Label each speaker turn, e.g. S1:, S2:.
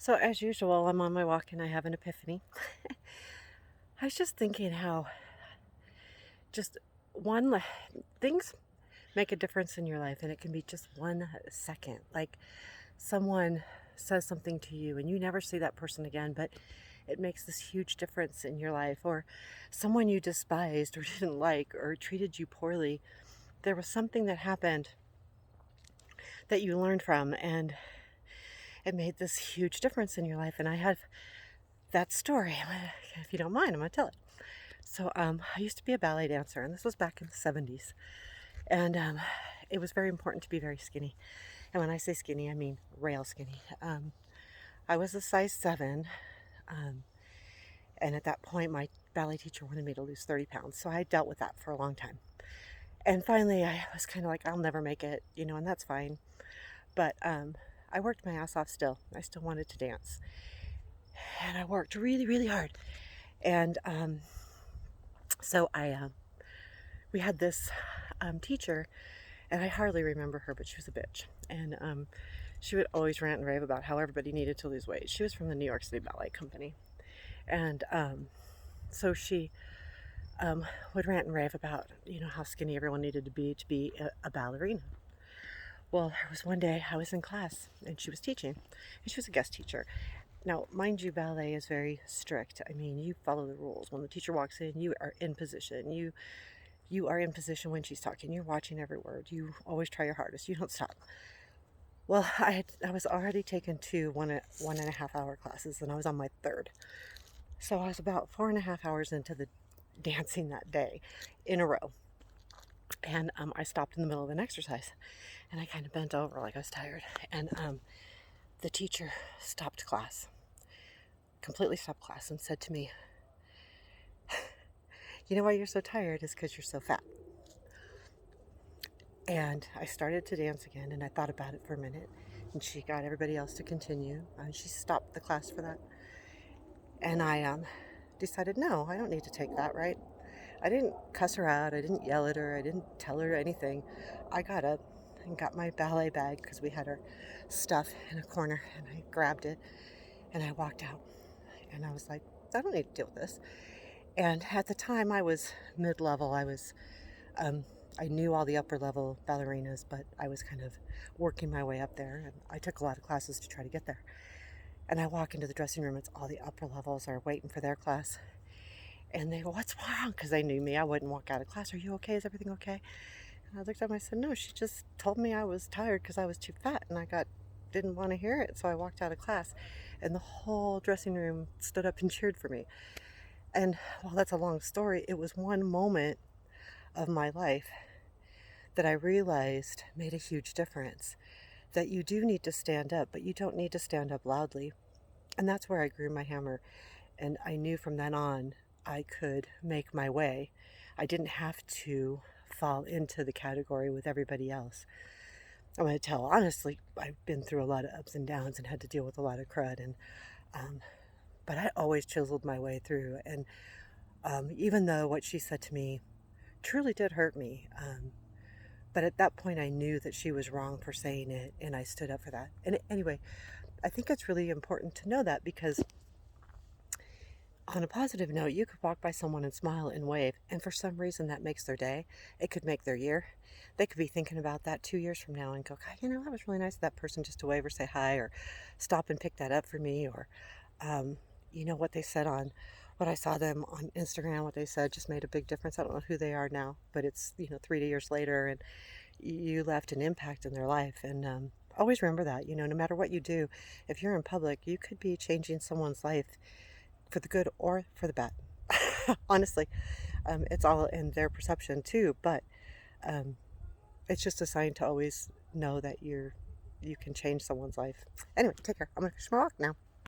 S1: So, as usual, I'm on my walk and I have an epiphany. I was just thinking how just one le- things make a difference in your life, and it can be just 1 second. Like someone says something to you, and you never see that person again, but it makes this huge difference in your life, or someone you despised or didn't like or treated you poorly. There was something that happened that you learned from, and it made this huge difference in your life. And I have that story. If you don't mind, I'm going to tell it. So, I used to be a ballet dancer, and this was back in the 70s. And it was very important to be very skinny. And when I say skinny, I mean rail skinny. I was a size 7, um, and at that point, my ballet teacher wanted me to lose 30 pounds. So I dealt with that for a long time. And finally, I was kind of like, I'll never make it, and that's fine. But I worked my ass off still. I still wanted to dance. And I worked really, really hard. And so we had this teacher, and I hardly remember her, but she was a bitch. And she would always rant and rave about how everybody needed to lose weight. She was from the New York City Ballet Company. And so she would rant and rave about, how skinny everyone needed to be a ballerina. Well, there was one day I was in class and she was teaching, and she was a guest teacher. Now, mind you, ballet is very strict. I mean, you follow the rules. When the teacher walks in, you are in position. You are in position when she's talking. You're watching every word. You always try your hardest. You don't stop. Well, I was already taken to 1.5 hour classes, and I was on my third. So I was about 4.5 hours into the dancing that day in a row. And I stopped in the middle of an exercise, and I kind of bent over like I was tired. And the teacher stopped class, completely stopped class, and said to me, "You know why you're so tired? Is because you're so fat." And I started to dance again, and I thought about it for a minute. And she got everybody else to continue, and she stopped the class for that. And I decided, no, I don't need to take that, right? I didn't cuss her out. I didn't yell at her. I didn't tell her anything. I got up and got my ballet bag because we had our stuff in a corner, and I grabbed it and I walked out. And I was like, I don't need to deal with this. And at the time, I was mid level. Um, I knew all the upper level ballerinas, but I was kind of working my way up there. And I took a lot of classes to try to get there. And I walk into the dressing room, it's all the upper levels are waiting for their class. And they go, "What's wrong?" Because they knew me. I wouldn't walk out of class. "Are you okay? Is everything okay?" And I looked at them, I said, "No, she just told me I was tired because I was too fat." And didn't want to hear it. So I walked out of class. And the whole dressing room stood up and cheered for me. And while that's a long story, it was one moment of my life that I realized made a huge difference. That you do need to stand up, but you don't need to stand up loudly. And that's where I grew my hammer. And I knew from then on I could make my way. I didn't have to fall into the category with everybody else. I'm going to tell honestly, I've been through a lot of ups and downs and had to deal with a lot of crud. And um, but I always chiseled my way through. And even though what she said to me truly did hurt me, but at that point I knew that she was wrong for saying it, and I stood up for that. And anyway, I think it's really important to know that because on a positive note, you could walk by someone and smile and wave, and for some reason that makes their day. It could make their year. They could be thinking about that 2 years from now and go, God, that was really nice of that person just to wave or say hi or stop and pick that up for me. Or, um, what they said on what I saw them on Instagram, what they said just made a big difference. I don't know who they are now, but it's, 3 years later, and you left an impact in their life. And always remember that, no matter what you do, if you're in public, you could be changing someone's life for the good or for the bad. Honestly, it's all in their perception too, but um, it's just a sign to always know that you can change someone's life. Anyway, take care. I'm gonna push my walk now.